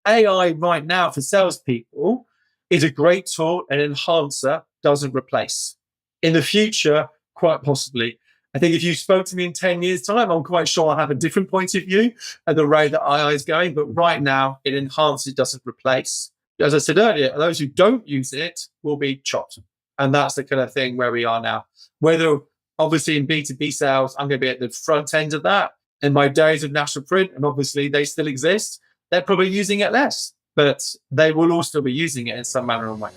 AI right now for salespeople is a great tool, an enhancer, doesn't replace. In the future, quite possibly. I think if you spoke to me in 10 years' time, I'm quite sure I'll have a different point of view at the rate that AI is going. But right now, it enhances, it doesn't replace. As I said earlier, those who don't use it will be chopped. And that's the kind of thing where we are now. Whether, obviously, in B2B sales, I'm going to be at the front end of that. In my days of national print, and obviously they still exist, they're probably using it less, but they will all still be using it in some manner or way.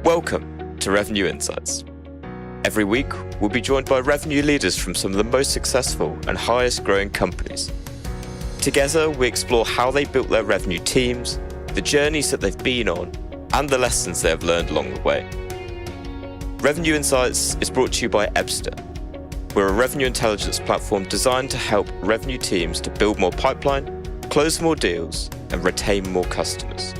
Welcome to Revenue Insights. Every week, we'll be joined by revenue leaders from some of the most successful and highest growing companies. Together, we explore how they built their revenue teams, the journeys that they've been on, and the lessons they have learned along the way. Revenue Insights is brought to you by Ebster. We're a revenue intelligence platform designed to help revenue teams to build more pipeline, close more deals, and retain more customers.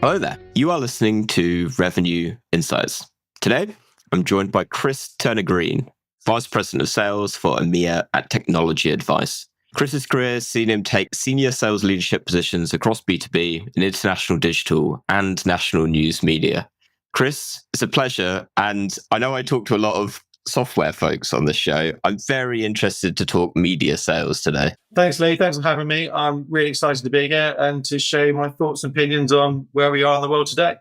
Hello there. You are listening to Revenue Insights. Today, I'm joined by Chris Turner-Green, Vice President of Sales for EMEA at TechnologyAdvice. Chris's career has seen him take senior sales leadership positions across B2B and international digital and national news media. Chris, it's a pleasure. And I know I talk to a lot of software folks on this show. I'm very interested to talk media sales today. Thanks, Lee. Thanks for having me. I'm really excited to be here and to share my thoughts and opinions on where we are in the world today.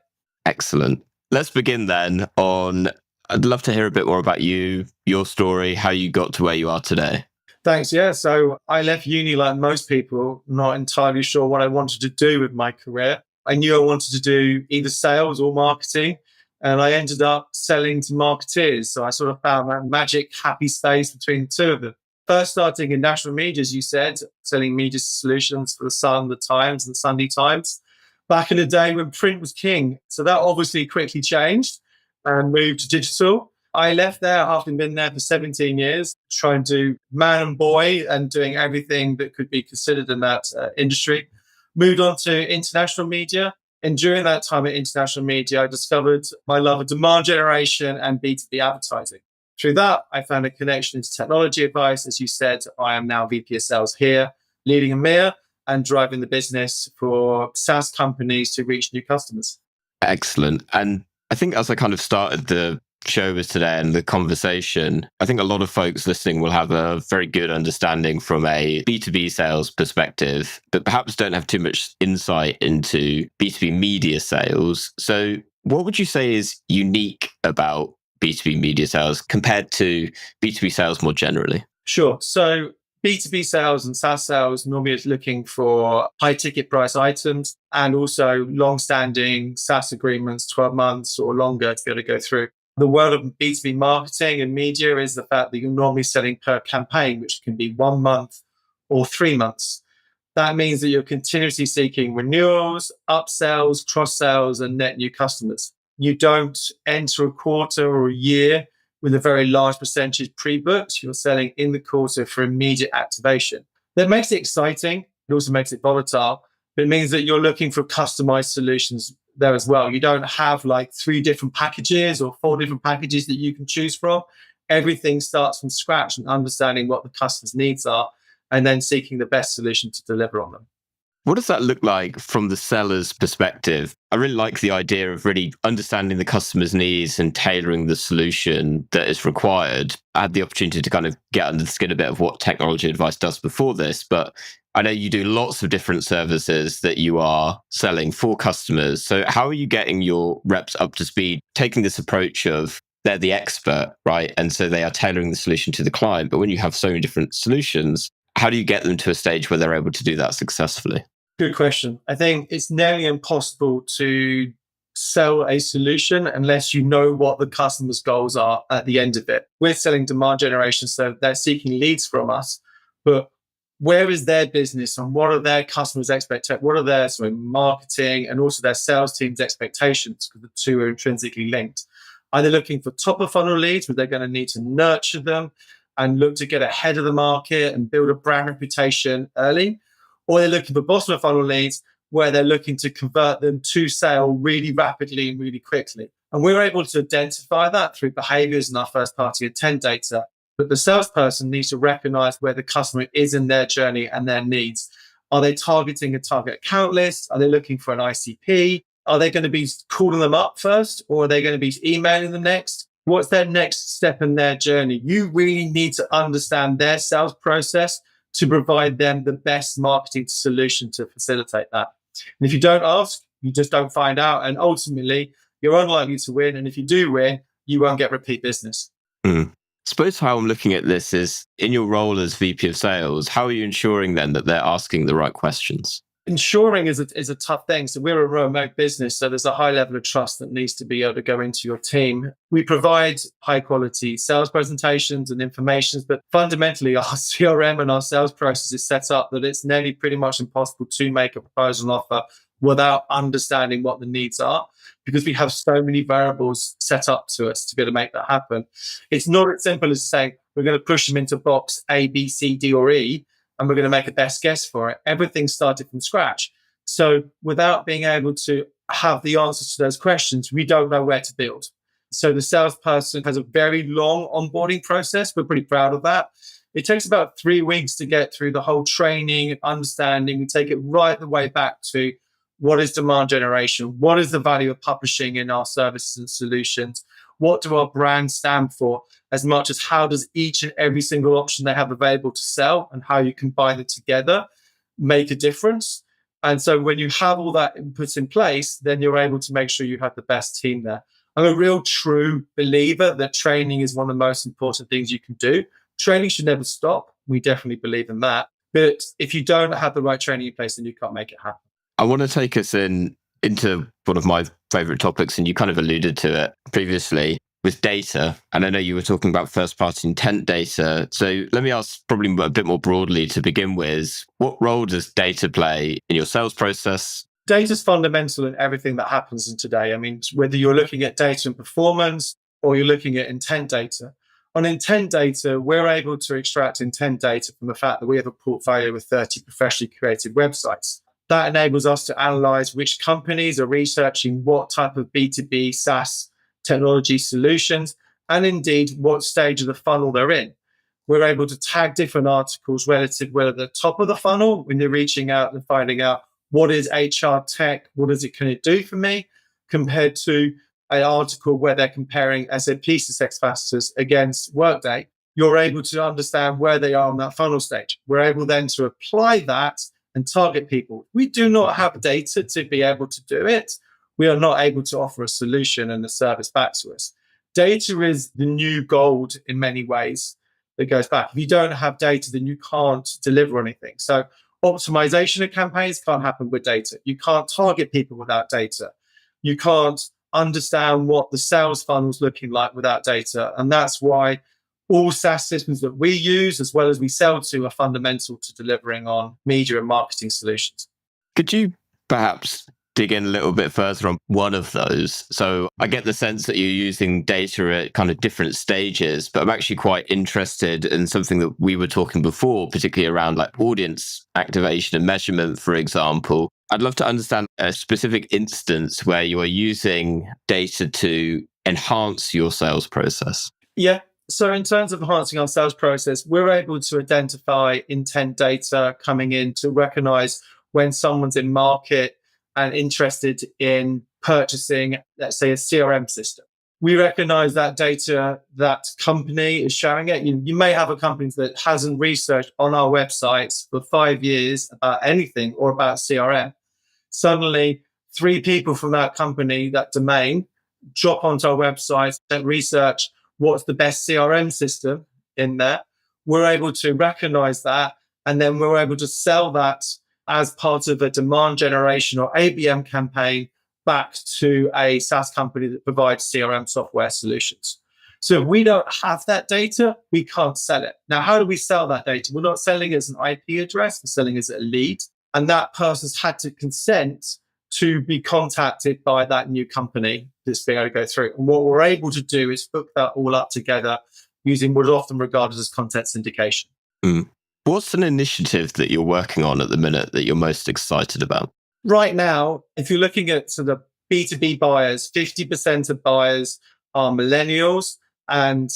Excellent. Let's begin then I'd love to hear a bit more about you, your story, how you got to where you are today. Thanks. Yeah. So I left uni like most people, not entirely sure what I wanted to do with my career. I knew I wanted to do either sales or marketing, and I ended up selling to marketeers. So I sort of found that magic happy space between the two of them. First starting in national media, as you said, selling media solutions for the Sun, the Times, and the Sunday Times, back in the day when print was king. So that obviously quickly changed and moved to digital. I left there after been there for 17 years, trying to man and boy and doing everything that could be considered in that industry. Moved on to international media. And during that time at international media, I discovered my love of demand generation and B2B advertising. Through that, I found a connection to TechnologyAdvice. As you said, I am now VP of Sales here, leading EMEA and driving the business for SaaS companies to reach new customers. Excellent. And I think as I kind of started the show with today and the conversation, I think a lot of folks listening will have a very good understanding from a B2B sales perspective, but perhaps don't have too much insight into B2B media sales. So what would you say is unique about B2B media sales compared to B2B sales more generally? Sure. So B2B sales and SaaS sales normally is looking for high ticket price items and also long-standing SaaS agreements, 12 months or longer to be able to go through. The world of B2B marketing and media is the fact that you're normally selling per campaign, which can be 1 month or 3 months. That means that you're continuously seeking renewals, upsells, cross-sells, and net new customers. You don't enter a quarter or a year with a very large percentage pre-booked. You're selling in the quarter for immediate activation. That makes it exciting. It also makes it volatile, but it means that you're looking for customized solutions there as well. You don't have like 3 different packages or 4 different packages that you can choose from. Everything starts from scratch and understanding what the customer's needs are and then seeking the best solution to deliver on them. What does that look like from the seller's perspective? I really like the idea of really understanding the customer's needs and tailoring the solution that is required. I had the opportunity to kind of get under the skin a bit of what TechnologyAdvice does before this, but I know you do lots of different services that you are selling for customers. So how are you getting your reps up to speed, taking this approach of they're the expert, right? And so they are tailoring the solution to the client. But when you have so many different solutions, how do you get them to a stage where they're able to do that successfully? Good question. I think it's nearly impossible to sell a solution unless you know what the customer's goals are at the end of it. We're selling demand generation, so they're seeking leads from us, but where is their business and what are their customers' expectations? What are their marketing and also their sales team's expectations? Because the two are intrinsically linked. Are they looking for top of funnel leads where they're going to need to nurture them and look to get ahead of the market and build a brand reputation early? Or they're looking for bottom of funnel leads where they're looking to convert them to sale really rapidly and really quickly. And we're able to identify that through behaviors and our first party intent data. But the salesperson needs to recognize where the customer is in their journey and their needs. Are they targeting a target account list? Are they looking for an ICP? Are they going to be calling them up first, or are they going to be emailing them next? What's their next step in their journey? You really need to understand their sales process to provide them the best marketing solution to facilitate that. And if you don't ask, you just don't find out. And ultimately, you're unlikely to win. And if you do win, you won't get repeat business. I suppose how I'm looking at this is, in your role as VP of sales, how are you ensuring then that they're asking the right questions? Ensuring is a tough thing. So we're a remote business, so there's a high level of trust that needs to be able to go into your team. We provide high quality sales presentations and information, but fundamentally our CRM and our sales process is set up that it's nearly pretty much impossible to make a proposal and offer without understanding what the needs are, because we have so many variables set up to us to be able to make that happen. It's not as simple as saying we're going to push them into box A, B, C, D, or E, and we're going to make a best guess for it. Everything started from scratch. So without being able to have the answers to those questions, we don't know where to build. So the salesperson has a very long onboarding process. We're pretty proud of that. It takes about 3 weeks to get through the whole training and understanding. We take it right the way back to what is demand generation? What is the value of publishing in our services and solutions? What do our brands stand for? As much as how does each and every single option they have available to sell and how you combine it together make a difference? And so when you have all that inputs in place, then you're able to make sure you have the best team there. I'm a real true believer that training is one of the most important things you can do. Training should never stop. We definitely believe in that. But if you don't have the right training in place, then you can't make it happen. I want to take us into one of my favorite topics, and you kind of alluded to it previously, with data. And I know you were talking about first-party intent data. So let me ask probably a bit more broadly to begin with, what role does data play in your sales process? Data is fundamental in everything that happens in today. I mean, whether you're looking at data and performance or you're looking at intent data. On intent data, we're able to extract intent data from the fact that we have a portfolio of 30 professionally created websites. That enables us to analyze which companies are researching what type of B2B SaaS technology solutions, and indeed what stage of the funnel they're in. We're able to tag different articles relative whether the top of the funnel when you're reaching out and finding out what is HR tech, can it do for me, compared to an article where they're comparing SAP SuccessFactors against Workday. You're able to understand where they are on that funnel stage. We're able then to apply that and target people. We do not have data to be able to do it. We are not able to offer a solution and a service back to us. Data is the new gold in many ways that goes back. If you don't have data, then you can't deliver anything. So optimization of campaigns can't happen with data. You can't target people without data. You can't understand what the sales funnel's looking like without data. And that's why all SaaS systems that we use, as well as we sell to, are fundamental to delivering on media and marketing solutions. Could you perhaps dig in a little bit further on one of those? So I get the sense that you're using data at kind of different stages, but I'm actually quite interested in something that we were talking before, particularly around like audience activation and measurement, for example. I'd love to understand a specific instance where you are using data to enhance your sales process. Yeah. So in terms of enhancing our sales process, we're able to identify intent data coming in to recognize when someone's in market and interested in purchasing, let's say, a CRM system. We recognize that data, that company is showing it. You may have a company that hasn't researched on our websites for 5 years about anything or about CRM. Suddenly, 3 people from that company, that domain, drop onto our website and research what's the best CRM system in there. We're able to recognize that, and then we're able to sell that as part of a demand generation or ABM campaign back to a SaaS company that provides CRM software solutions. So if we don't have that data, we can't sell it. Now, how do we sell that data? We're not selling it as an IP address, we're selling it as a lead. And that person's had to consent to be contacted by that new company that's being able to go through. And what we're able to do is hook that all up together using what is often regarded as content syndication. What's an initiative that you're working on at the minute that you're most excited about? Right now, if you're looking at sort of B2B buyers. 50% of buyers are millennials, and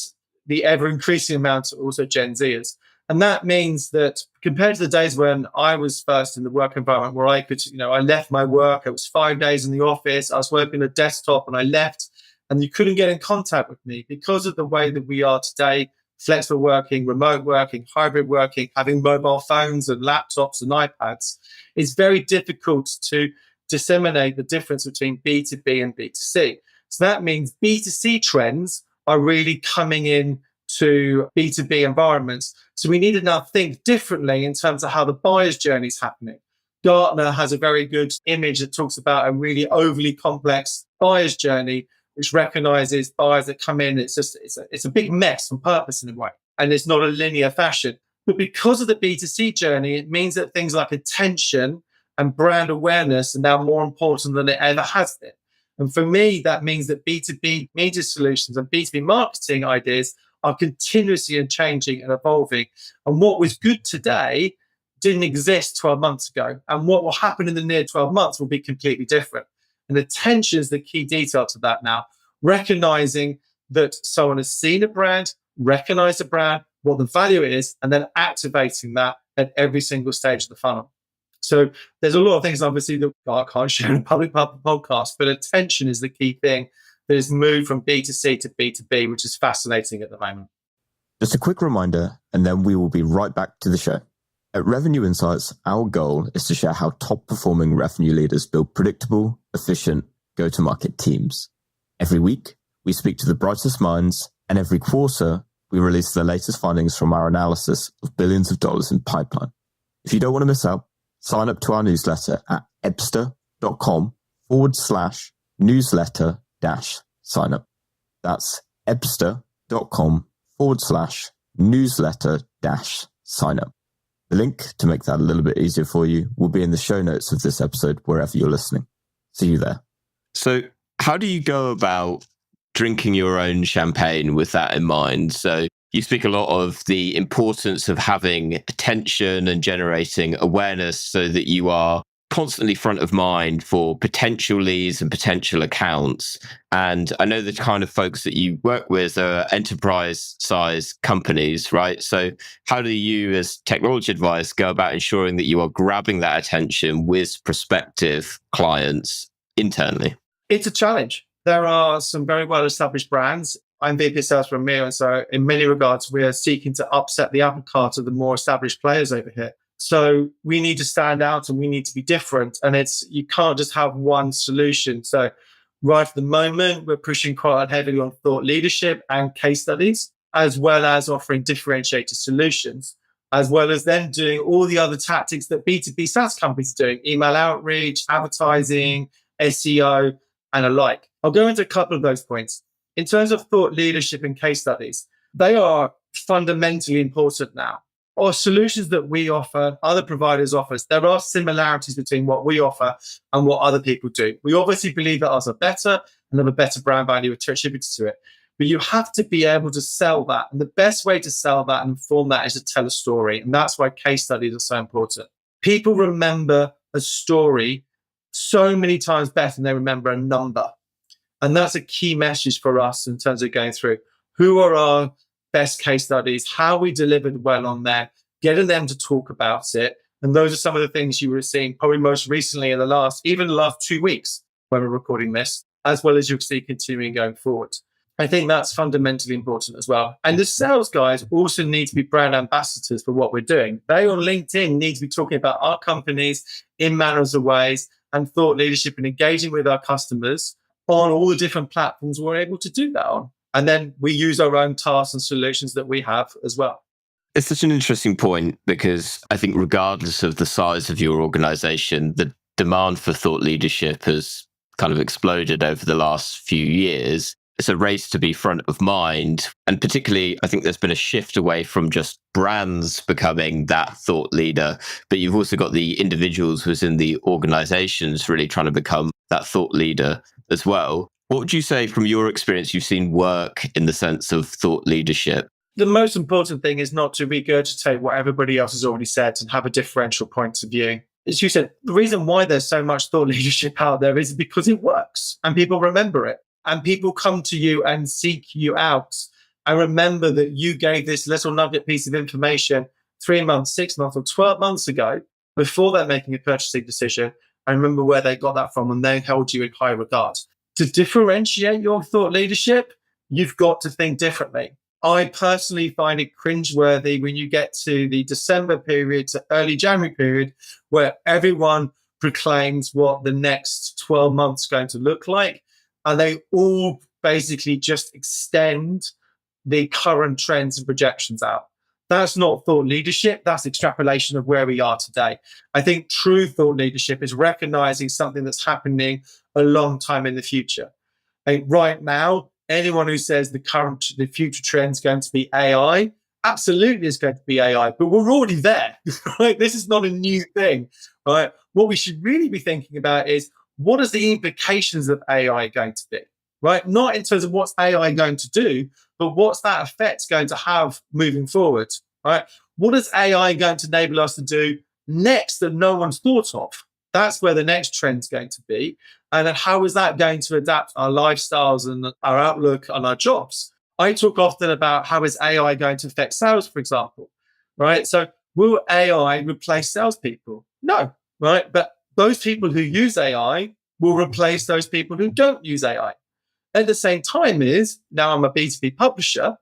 the ever increasing amount are also Gen Zers. And that means that compared to the days when I was first in the work environment where I could, I left my work, it was 5 days in the office, I was working a desktop and I left, and you couldn't get in contact with me because of the way that we are today, flexible working, remote working, hybrid working, having mobile phones and laptops and iPads. It's very difficult to disseminate the difference between B2B and B2C. So that means B2C trends are really coming in to B2B environments. So we need to now think differently in terms of how the buyer's journey is happening. Gartner has a very good image that talks about a really overly complex buyer's journey, which recognizes buyers that come in. It's a big mess on purpose in a way, and it's not a linear fashion. But because of the B2C journey, it means that things like attention and brand awareness are now more important than it ever has been. And for me, that means that B2B media solutions and B2B marketing ideas are continuously changing and evolving. And what was good today didn't exist 12 months ago. And what will happen in the near 12 months will be completely different. And attention is the key detail to that now. Recognizing that someone has seen a brand, recognize the brand, what the value is, and then activating that at every single stage of the funnel. So there's a lot of things, obviously, that I can't share in a public podcast, but attention is the key thing that has moved from B2C to B2B, which is fascinating at the moment. Just a quick reminder, and then we will be right back to the show. At Revenue Insights, our goal is to share how top-performing revenue leaders build predictable, efficient, go-to-market teams. Every week, we speak to the brightest minds, and every quarter, we release the latest findings from our analysis of billions of dollars in pipeline. If you don't want to miss out, sign up to our newsletter at ebster.com/newsletter-sign-up. That's ebster.com/newsletter-sign-up. The link to make that a little bit easier for you will be in the show notes of this episode, wherever you're listening. See you there. So how do you go about drinking your own champagne with that in mind? So you speak a lot of the importance of having attention and generating awareness so that you are constantly front of mind for potential leads and potential accounts. And I know the kind of folks that you work with are enterprise size companies, right? So how do you as TechnologyAdvice go about ensuring that you are grabbing that attention with prospective clients internally? It's a challenge. There are some very well-established brands. I'm VP of Sales for EMEA, and so in many regards, we are seeking to upset the apple cart of the more established players over here. So we need to stand out and we need to be different. And you can't just have one solution. So right at the moment, we're pushing quite heavily on thought leadership and case studies, as well as offering differentiated solutions, as well as then doing all the other tactics that B2B SaaS companies are doing: email outreach, advertising, SEO, and alike. I'll go into a couple of those points. In terms of thought leadership and case studies, they are fundamentally important now. Or solutions that we offer, other providers offer, there are similarities between what we offer and what other people do. We obviously believe that ours are better and have a better brand value attributed to it. But you have to be able to sell that. And the best way to sell that and inform that is to tell a story. And that's why case studies are so important. People remember a story so many times better than they remember a number. And that's a key message for us in terms of going through who are our best case studies, how we delivered well on them, getting them to talk about it. And those are some of the things you were seeing probably most recently in the last 2 weeks when we're recording this, as well as you'll see continuing going forward. I think that's fundamentally important as well. And the sales guys also need to be brand ambassadors for what we're doing. They on LinkedIn need to be talking about our companies in manners of ways and thought leadership and engaging with our customers on all the different platforms we're able to do that on. And then we use our own tasks and solutions that we have as well. It's such an interesting point because I think regardless of the size of your organization, the demand for thought leadership has kind of exploded over the last few years. It's a race to be front of mind. And particularly, I think there's been a shift away from just brands becoming that thought leader, but you've also got the individuals within the organizations really trying to become that thought leader as well. What would you say from your experience you've seen work in the sense of thought leadership? The most important thing is not to regurgitate what everybody else has already said and have a differential point of view. as you said, the reason why there's so much thought leadership out there is because it works and people remember it and people come to you and seek you out. I remember that you gave this little nugget piece of information 3 months, 6 months, or 12 months ago before they're making a purchasing decision. I remember where they got that from and they held you in high regard. To differentiate your thought leadership, you've got to think differently. I personally find it cringeworthy when you get to the December period to early January period where everyone proclaims what the next 12 months is going to look like. And they all basically just extend the current trends and projections out. That's not thought leadership. That's extrapolation of where we are today. I think true thought leadership is recognizing something that's happening a long time in the future. Right now, anyone who says the future trend is going to be AI, absolutely is going to be AI, but we're already there, right? This is not a new thing, right? What we should really be thinking about is what is the implications of AI going to be, right? Not in terms of what's AI going to do, but what's that effect going to have moving forward, right? What is AI going to enable us to do next that no one's thought of? That's where the next trend's going to be. And then how is that going to adapt our lifestyles and our outlook on our jobs? I talk often about how is AI going to affect sales, for example, right? So will AI replace salespeople? No, right? But those people who use AI will replace those people who don't use AI. At the same time is, now I'm a B2B publisher,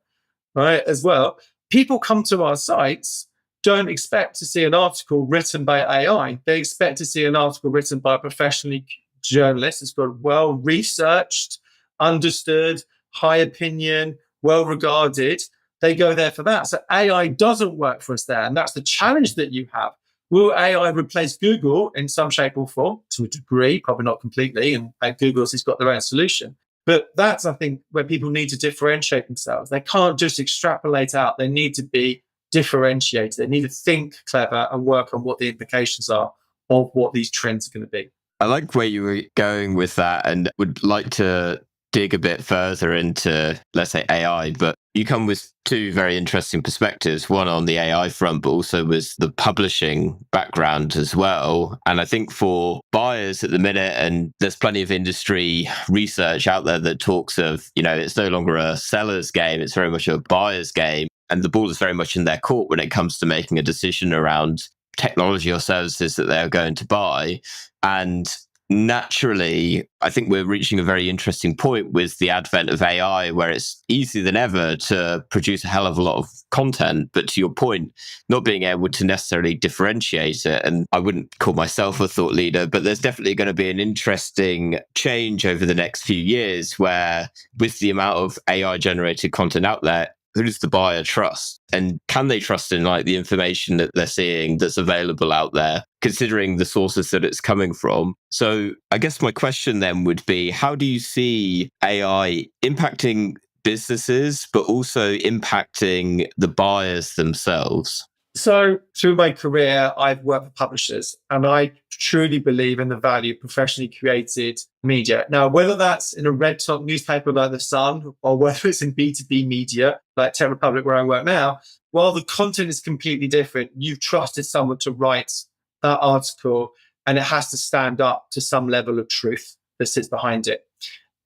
right, as well. People come to our sites, don't expect to see an article written by AI. They expect to see an article written by a professionally journalist. It's got well researched, understood, high opinion, well regarded. They go there for that. So AI doesn't work for us there. And that's the challenge that you have. Will AI replace Google in some shape or form? To a degree, probably not completely. And Google's has got their own solution. But that's, I think, where people need to differentiate themselves. They can't just extrapolate out. They need to be differentiated. They need to think clever and work on what the implications are of what these trends are going to be. I like where you were going with that and would like to dig a bit further into, let's say, AI, but you come with two very interesting perspectives, one on the AI front, but also with the publishing background as well. And I think for buyers at the minute, and there's plenty of industry research out there that talks of, it's no longer a seller's game, it's very much a buyer's game. And the ball is very much in their court when it comes to making a decision around technology or services that they're going to buy. And naturally, I think we're reaching a very interesting point with the advent of AI, where it's easier than ever to produce a hell of a lot of content. But to your point, not being able to necessarily differentiate it. And I wouldn't call myself a thought leader, but there's definitely going to be an interesting change over the next few years where, with the amount of AI generated content out there, who does the buyer trust? And can they trust in the information that they're seeing that's available out there, considering the sources that it's coming from? So I guess my question then would be, how do you see AI impacting businesses, but also impacting the buyers themselves? So through my career, I've worked for publishers and I truly believe in the value of professionally created media. Now, whether that's in a red top newspaper like The Sun or whether it's in B2B media like Tech Republic where I work now, while the content is completely different, you've trusted someone to write that article and it has to stand up to some level of truth that sits behind it.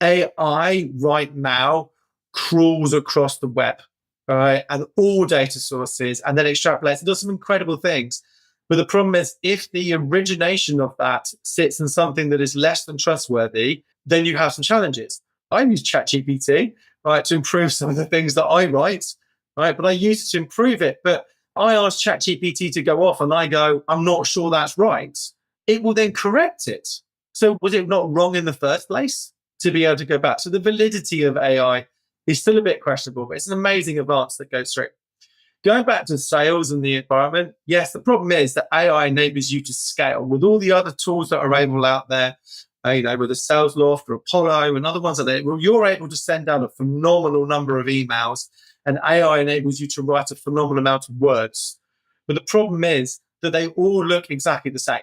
AI right now crawls across the web. Right, and all data sources, and then extrapolates and does some incredible things. But the problem is, if the origination of that sits in something that is less than trustworthy, then you have some challenges. I use ChatGPT, right, to improve some of the things that I write, right, but I use it to improve it. But I ask ChatGPT to go off and I go, I'm not sure that's right. It will then correct it. So was it not wrong in the first place to be able to go back? So the validity of AI is still a bit questionable, but it's an amazing advance that goes through. Going back to sales and the environment, yes, the problem is that AI enables you to scale with all the other tools that are available out there, with the Salesloft or Apollo and other ones like that. Well, you're able to send out a phenomenal number of emails and AI enables you to write a phenomenal amount of words. But the problem is that they all look exactly the same.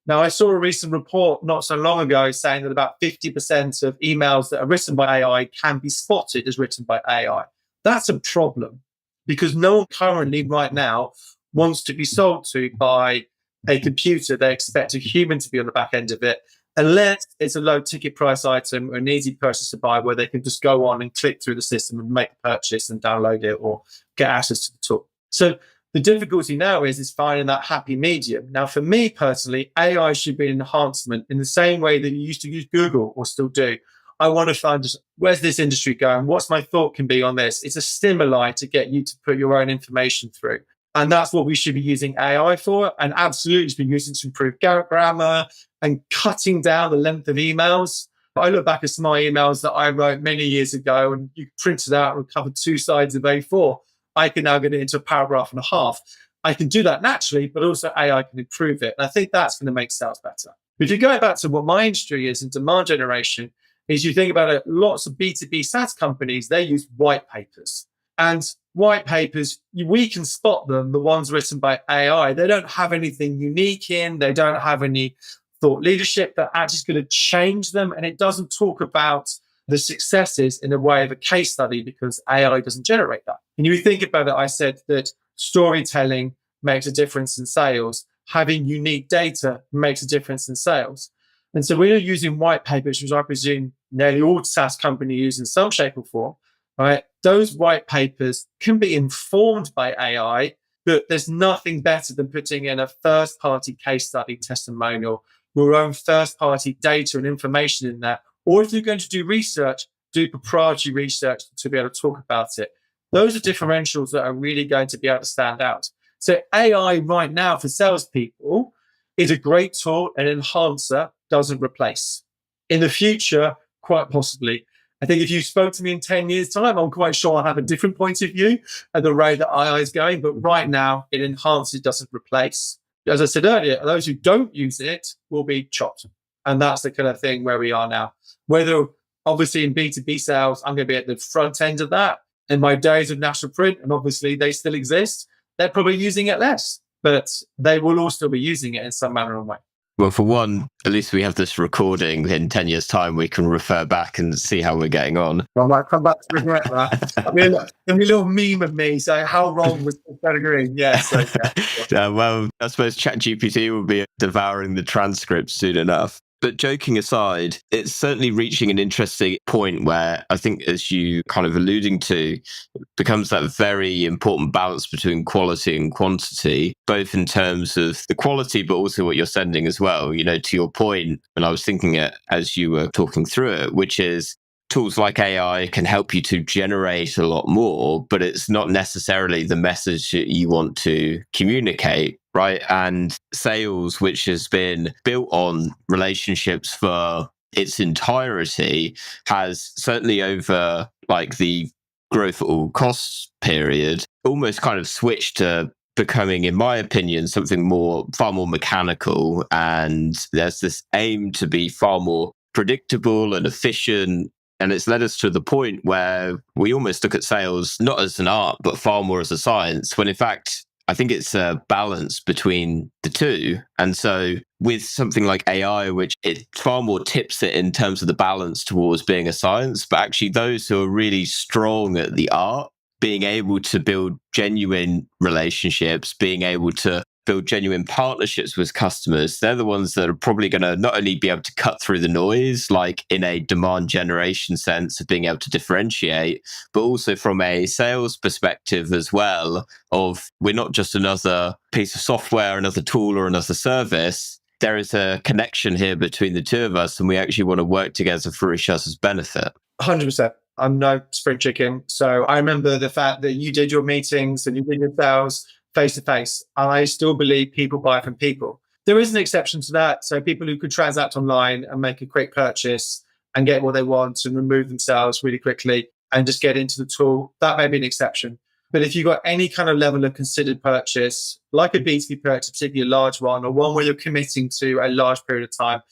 Now, I saw a recent report not so long ago saying that about 50% of emails that are written by AI can be spotted as written by AI. That's a problem because no one currently right now wants to be sold to by a computer. They expect a human to be on the back end of it, unless it's a low ticket price item or an easy purchase to buy where they can just go on and click through the system and make a purchase and download it or get access to the tool. So the difficulty now is finding that happy medium. Now, for me personally, AI should be an enhancement in the same way that you used to use Google or still do. I want to find just where's this industry going? What's my thought can be on this? It's a stimuli to get you to put your own information through. And that's what we should be using AI for. And absolutely should be using to improve grammar and cutting down the length of emails. I look back at some of my emails that I wrote many years ago, and you print it out and cover 2 sides of A4. I can now get it into a paragraph and a half. I can do that naturally, but also AI can improve it. And I think that's going to make sales better. If you're going back to what my industry is in demand generation, is you think about it, lots of B2B SaaS companies, they use white papers. And white papers, we can spot them, the ones written by AI. They don't have anything unique in, they don't have any thought leadership that actually is going to change them. And it doesn't talk about the successes in a way of a case study because AI doesn't generate that. And you think about it, I said that storytelling makes a difference in sales. Having unique data makes a difference in sales. And so we're using white papers, which I presume nearly all SaaS companies use in some shape or form, right? Those white papers can be informed by AI, but there's nothing better than putting in a first-party case study testimonial, your own first-party data and information in there. Or if you're going to do research, do proprietary research to be able to talk about it. Those are differentials that are really going to be able to stand out. So AI right now for salespeople is a great tool, an enhancer, doesn't replace. In the future, quite possibly. I think if you spoke to me in 10 years' time, I'm quite sure I'll have a different point of view at the rate that AI is going. But right now, it enhances, doesn't replace. As I said earlier, those who don't use it will be chopped. And that's the kind of thing where we are now. Whether, obviously, in B2B sales, I'm going to be at the front end of that. In my days of national print, and obviously they still exist, they're probably using it less. But they will all still be using it in some manner or way. Well, for one, at least we have this recording in 10 years' time. We can refer back and see how we're getting on. I might come back to regret that. I mean, there'll be a little meme of me saying, how wrong was Pellegrini? Yes. Okay. Well, I suppose ChatGPT will be devouring the transcripts soon enough. But joking aside, it's certainly reaching an interesting point where I think, as you kind of alluding to, it becomes that very important balance between quality and quantity, both in terms of the quality, but also what you're sending as well. You know, to your point, and I was thinking it as you were talking through it, which is tools like AI can help you to generate a lot more, but it's not necessarily the message that you want to communicate, right? And sales, which has been built on relationships for its entirety, has certainly over like the growth at all costs period, almost kind of switched to becoming, in my opinion, something far more mechanical. And there's this aim to be far more predictable and efficient. And it's led us to the point where we almost look at sales not as an art, but far more as a science, when in fact, I think it's a balance between the two. And so with something like AI, which it far more tips it in terms of the balance towards being a science, but actually those who are really strong at the art, being able to build genuine relationships, being able to build genuine partnerships with customers, they're the ones that are probably going to not only be able to cut through the noise, like in a demand generation sense of being able to differentiate, but also from a sales perspective as well, of we're not just another piece of software, another tool or another service. There is a connection here between the two of us, and we actually want to work together for each other's benefit. 100%. I'm no spring chicken. So I remember the fact that you did your meetings and you did your sales face to face. I still believe people buy from people. There is an exception to that. So people who could transact online and make a quick purchase and get what they want and remove themselves really quickly and just get into the tool, that may be an exception. But if you've got any kind of level of considered purchase, like a B2B purchase, particularly a large one, or one where you're committing to a large period of time,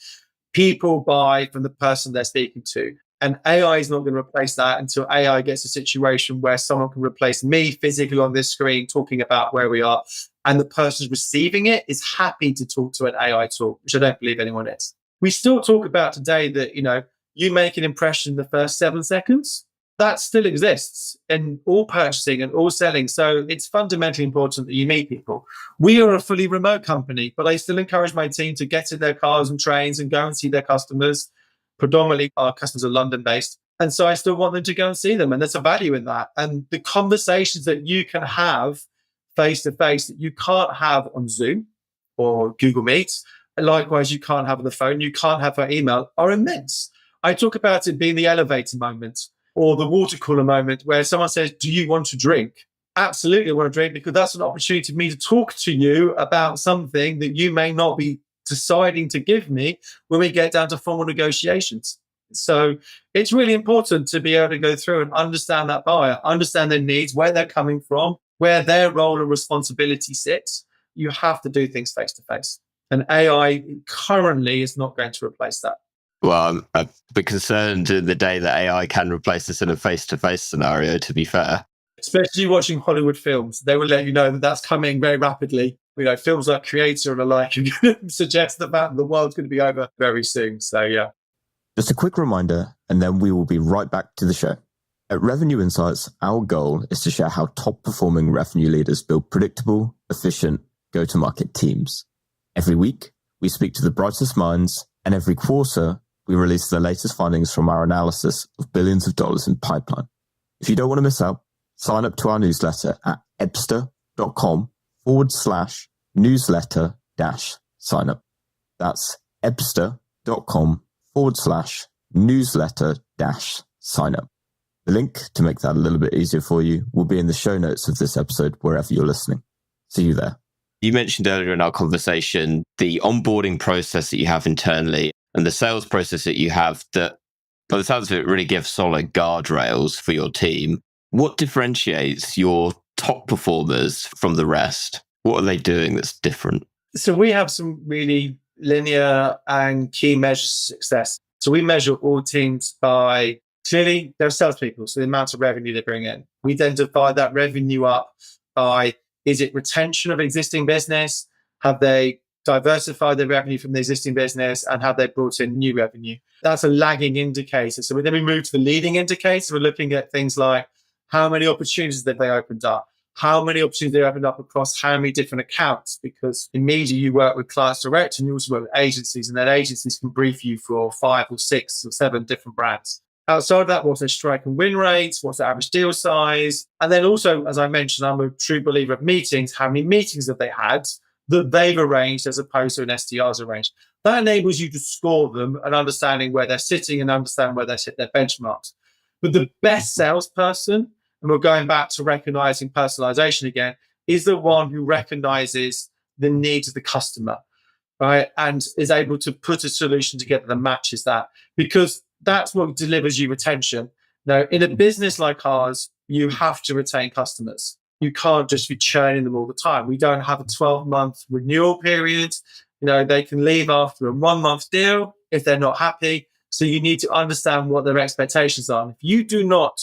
people buy from the person they're speaking to. And AI is not going to replace that until AI gets a situation where someone can replace me physically on this screen talking about where we are. And the person receiving it is happy to talk to an AI tool, which I don't believe anyone is. We still talk about today that, you make an impression in the first 7 seconds. that still exists in all purchasing and all selling. So it's fundamentally important that you meet people. We are a fully remote company, but I still encourage my team to get in their cars and trains and go and see their customers. Predominantly, our customers are London based. And so I still want them to go and see them. And there's a value in that. And the conversations that you can have face to face that you can't have on Zoom or Google Meets, likewise, you can't have on the phone, you can't have by email, are immense. I talk about it being the elevator moment or the water cooler moment where someone says, do you want to drink? Absolutely, I want to drink, because that's an opportunity for me to talk to you about something that you may not be deciding to give me when we get down to formal negotiations. So it's really important to be able to go through and understand that buyer, understand their needs, where they're coming from, where their role and responsibility sits. You have to do things face to face. And AI currently is not going to replace that. Well, I'm a bit concerned in the day that AI can replace us in a face-to-face scenario, to be fair. Especially watching Hollywood films. They will let you know that that's coming very rapidly. Films like Creator and the like suggest the fact that the world's going to be over very soon. So, yeah. Just a quick reminder, and then we will be right back to the show. At Revenue Insights, our goal is to share how top-performing revenue leaders build predictable, efficient, go-to-market teams. Every week, we speak to the brightest minds, and every quarter, we release the latest findings from our analysis of billions of dollars in pipeline. If you don't want to miss out, sign up to our newsletter at ebster.com/newsletter-sign up. That's ebster.com/newsletter-sign up. The link to make that a little bit easier for you will be in the show notes of this episode, wherever you're listening. See you there. You mentioned earlier in our conversation the onboarding process that you have internally and the sales process that you have that, by the sounds of it, really give solid guardrails for your team. What differentiates your top performers from the rest? What are they doing that's different? So we have some really linear and key measures of success. So we measure all teams by, clearly, they're salespeople, so the amount of revenue they bring in. We then divide that revenue up by, is it retention of existing business? Have they diversified their revenue from the existing business, and have they brought in new revenue? That's a lagging indicator. So then we move to the leading indicator. We're looking at things like how many opportunities that they opened up, how many opportunities they opened up across how many different accounts, because in media you work with clients direct and you also work with agencies, and then agencies can brief you for 5 or 6 or 7 different brands. Outside of that, what's their strike and win rates? What's their average deal size? And then also, as I mentioned, I'm a true believer of meetings. How many meetings have they had that they've arranged as opposed to an SDR's arranged? That enables you to score them and understanding where they're sitting and understand where they sit their benchmarks. But the best salesperson, and we're going back to recognizing personalization again, is the one who recognizes the needs of the customer, right? And is able to put a solution together that matches that, because that's what delivers you retention. Now, in a business like ours, you have to retain customers. You can't just be churning them all the time. We don't have a 12-month renewal period. They can leave after a 1-month deal if they're not happy. So you need to understand what their expectations are. And if you do not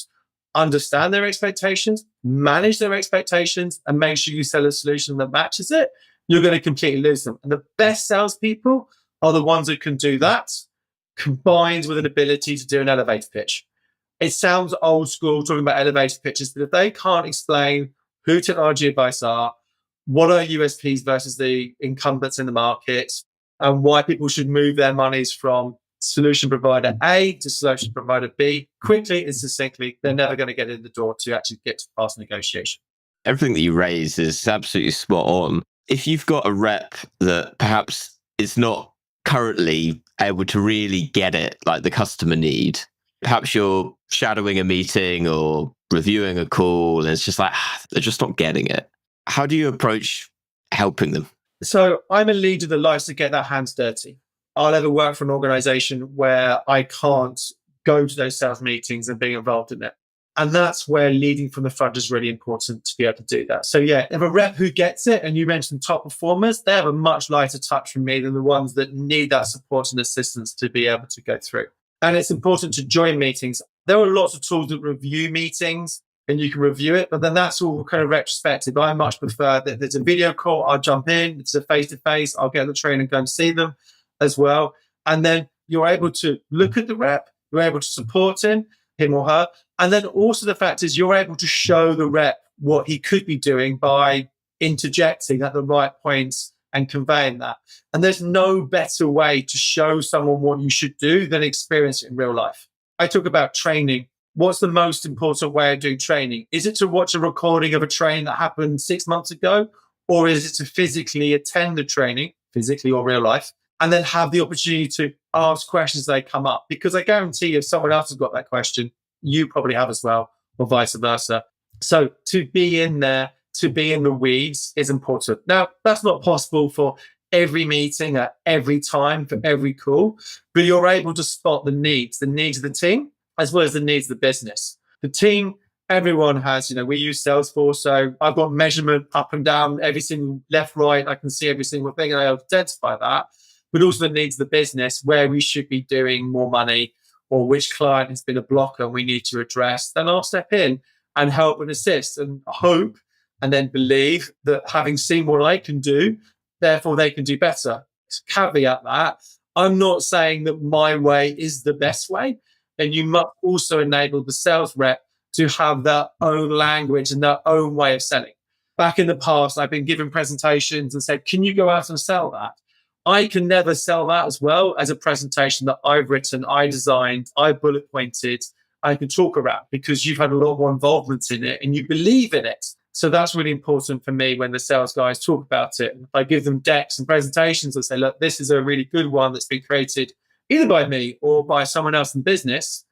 understand their expectations, manage their expectations, and make sure you sell a solution that matches it, you're going to completely lose them. And the best salespeople are the ones who can do that, combined with an ability to do an elevator pitch. It sounds old school talking about elevator pitches, but if they can't explain who TechnologyAdvice are, what are USPs versus the incumbents in the market, and why people should move their monies from solution provider A to solution provider B quickly and succinctly, they're never going to get in the door to actually get to past negotiation. Everything that you raise is absolutely spot on. If you've got a rep that perhaps is not currently able to really get it, like the customer need, perhaps you're shadowing a meeting or reviewing a call, and it's just like, they're just not getting it. How do you approach helping them? So I'm a leader that likes to get their hands dirty. I'll ever work for an organization where I can't go to those sales meetings and be involved in it. And that's where leading from the front is really important to be able to do that. So yeah, if a rep who gets it, and you mentioned top performers, they have a much lighter touch from me than the ones that need that support and assistance to be able to go through. And it's important to join meetings. There are lots of tools that review meetings and you can review it, but then that's all kind of retrospective. I much prefer that there's a video call, I'll jump in, it's a face-to-face, I'll get the trainer and go and see them as well. And then you're able to look at the rep, you're able to support him, him or her. And then also the fact is you're able to show the rep what he could be doing by interjecting at the right points and conveying that. And there's no better way to show someone what you should do than experience it in real life. I talk about training. What's the most important way of doing training? Is it to watch a recording of a training that happened 6 months ago? Or is it to physically attend the training, physically or real life, and then have the opportunity to ask questions as they come up? Because I guarantee if someone else has got that question, you probably have as well, or vice versa. So to be in there, to be in the weeds is important. Now, that's not possible for every meeting at every time, for every call, but you're able to spot the needs of the team, as well as the needs of the business. The team, everyone has, we use Salesforce. So I've got measurement up and down, every single left, right. I can see every single thing and I identify that, but also the needs of the business, where we should be doing more money or which client has been a blocker and we need to address. Then I'll step in and help and assist and hope and then believe that having seen what I can do, therefore they can do better. Caveat that, I'm not saying that my way is the best way. And you must also enable the sales rep to have their own language and their own way of selling. Back in the past, I've been given presentations and said, can you go out and sell that? I can never sell that as well as a presentation that I've written, I designed, I bullet pointed, I can talk around, because you've had a lot more involvement in it and you believe in it. So that's really important for me when the sales guys talk about it. I give them decks and presentations and say, look, this is a really good one that's been created either by me or by someone else in business.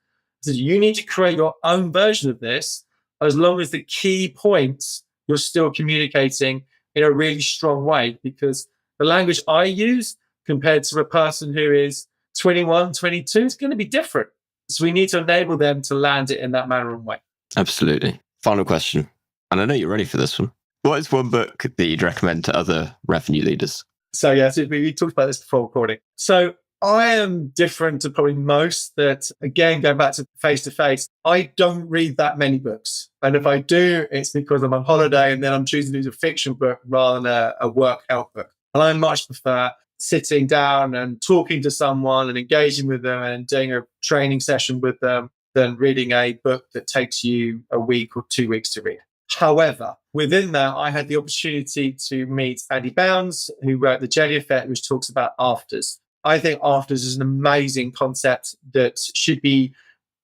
So you need to create your own version of this, as long as the key points you're still communicating in a really strong way, because the language I use compared to a person who is 21, 22 is going to be different. So we need to enable them to land it in that manner and way. Absolutely. Final question. And I know you're ready for this one. What is one book that you'd recommend to other revenue leaders? So we talked about this before recording. So I am different to probably most that, again, going back to face-to-face, I don't read that many books. And if I do, it's because I'm on holiday and then I'm choosing to do a fiction book rather than a work help book. And I much prefer sitting down and talking to someone and engaging with them and doing a training session with them than reading a book that takes you a week or 2 weeks to read. However, within that, I had the opportunity to meet Andy Bounds, who wrote The Jelly Effect, which talks about afters. I think afters is an amazing concept that should be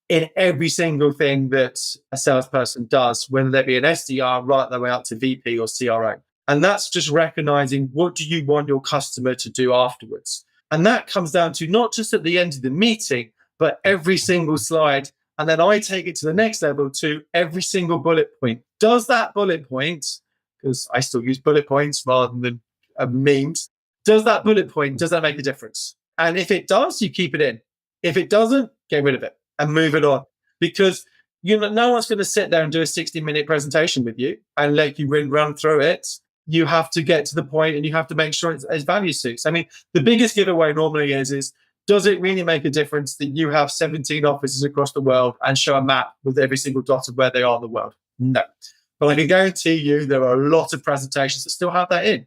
in every single thing that a salesperson does, whether they be an SDR right the way up to VP or CRO. And that's just recognizing, what do you want your customer to do afterwards? And that comes down to not just at the end of the meeting, but every single slide. And then I take it to the next level to every single bullet point. Does that bullet point, because I still use bullet points rather than memes, does that make a difference? And if it does, you keep it in. If it doesn't, get rid of it and move it on. Because no one's going to sit there and do a 60-minute presentation with you and let you run through it. You have to get to the point and you have to make sure it's value suits. I mean, the biggest giveaway normally is does it really make a difference that you have 17 offices across the world and show a map with every single dot of where they are in the world? No. But I can guarantee you there are a lot of presentations that still have that in.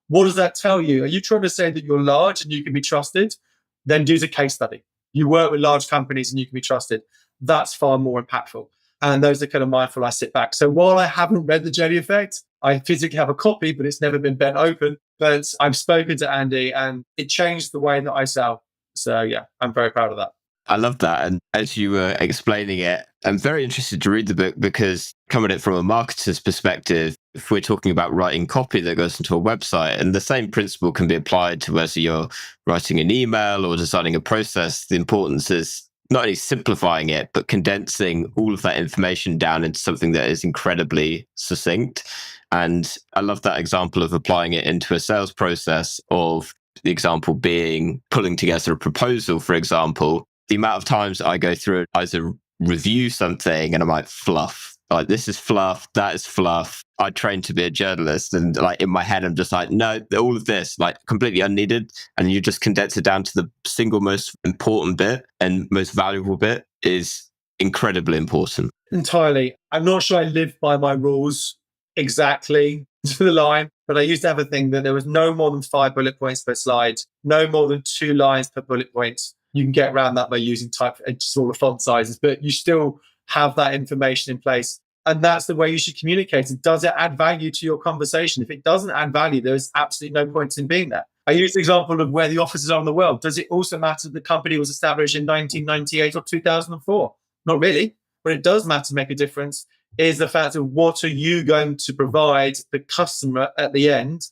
What does that tell you? Are you trying to say that you're large and you can be trusted? Then do the case study. You work with large companies and you can be trusted. That's far more impactful. And those are kind of mindful. I sit back. So while I haven't read The Jelly Effect, I physically have a copy, but it's never been bent open. But I've spoken to Andy and it changed the way that I sell. So yeah, I'm very proud of that. I love that. And as you were explaining it, I'm very interested to read the book, because coming at it from a marketer's perspective, if we're talking about writing copy that goes into a website, and the same principle can be applied to whether you're writing an email or designing a process, the importance is not only simplifying it, but condensing all of that information down into something that is incredibly succinct. And I love that example of applying it into a sales process, of the example being pulling together a proposal, for example. The amount of times I go through it, either review something and I'm like, fluff. Like, this is fluff, that is fluff. I trained to be a journalist, and like in my head, I'm just like, no, all of this, like, completely unneeded. And you just condense it down to the single most important bit and most valuable bit is incredibly important. Entirely. I'm not sure I live by my rules exactly to the line, but I used to have a thing that there was no more than 5 bullet points per slide, no more than 2 lines per bullet point. You can get around that by using smaller font sizes, but you still have that information in place. And that's the way you should communicate. And does it add value to your conversation? If it doesn't add value, there's absolutely no point in being there. I use the example of where the offices are in the world. Does it also matter that the company was established in 1998 or 2004? Not really. But it does matter, make a difference, is the fact of what are you going to provide the customer at the end?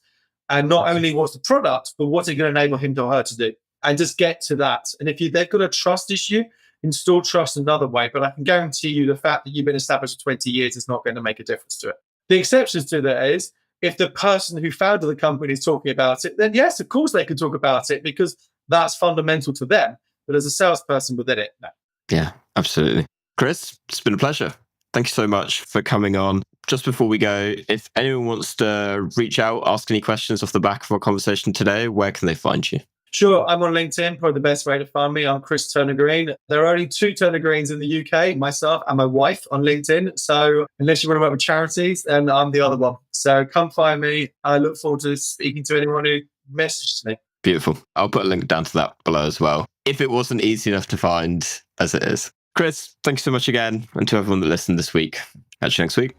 And not only what's the product, but what's it going to enable him or her to do? And just get to that. And if they've got a trust issue, install trust another way. But I can guarantee you the fact that you've been established for 20 years is not going to make a difference to it. The exceptions to that is if the person who founded the company is talking about it, then yes, of course they can talk about it because that's fundamental to them. But as a salesperson within it, no. Yeah, absolutely. Chris, it's been a pleasure. Thank you so much for coming on. Just before we go, if anyone wants to reach out, ask any questions off the back of our conversation today, where can they find you? Sure, I'm on LinkedIn, probably the best way to find me. I'm Chris Turner Green. There are only 2 Turner Greens in the UK, myself and my wife on LinkedIn. So unless you want to work with charities, then I'm the other one. So come find me. I look forward to speaking to anyone who messages me. Beautiful. I'll put a link down to that below as well, if it wasn't easy enough to find as it is. Chris, thanks so much again. And to everyone that listened this week. Catch you next week.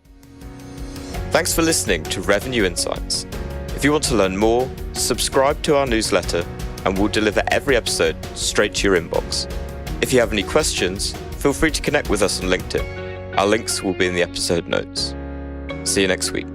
Thanks for listening to Revenue Insights. If you want to learn more, subscribe to our newsletter and we'll deliver every episode straight to your inbox. If you have any questions, feel free to connect with us on LinkedIn. Our links will be in the episode notes. See you next week.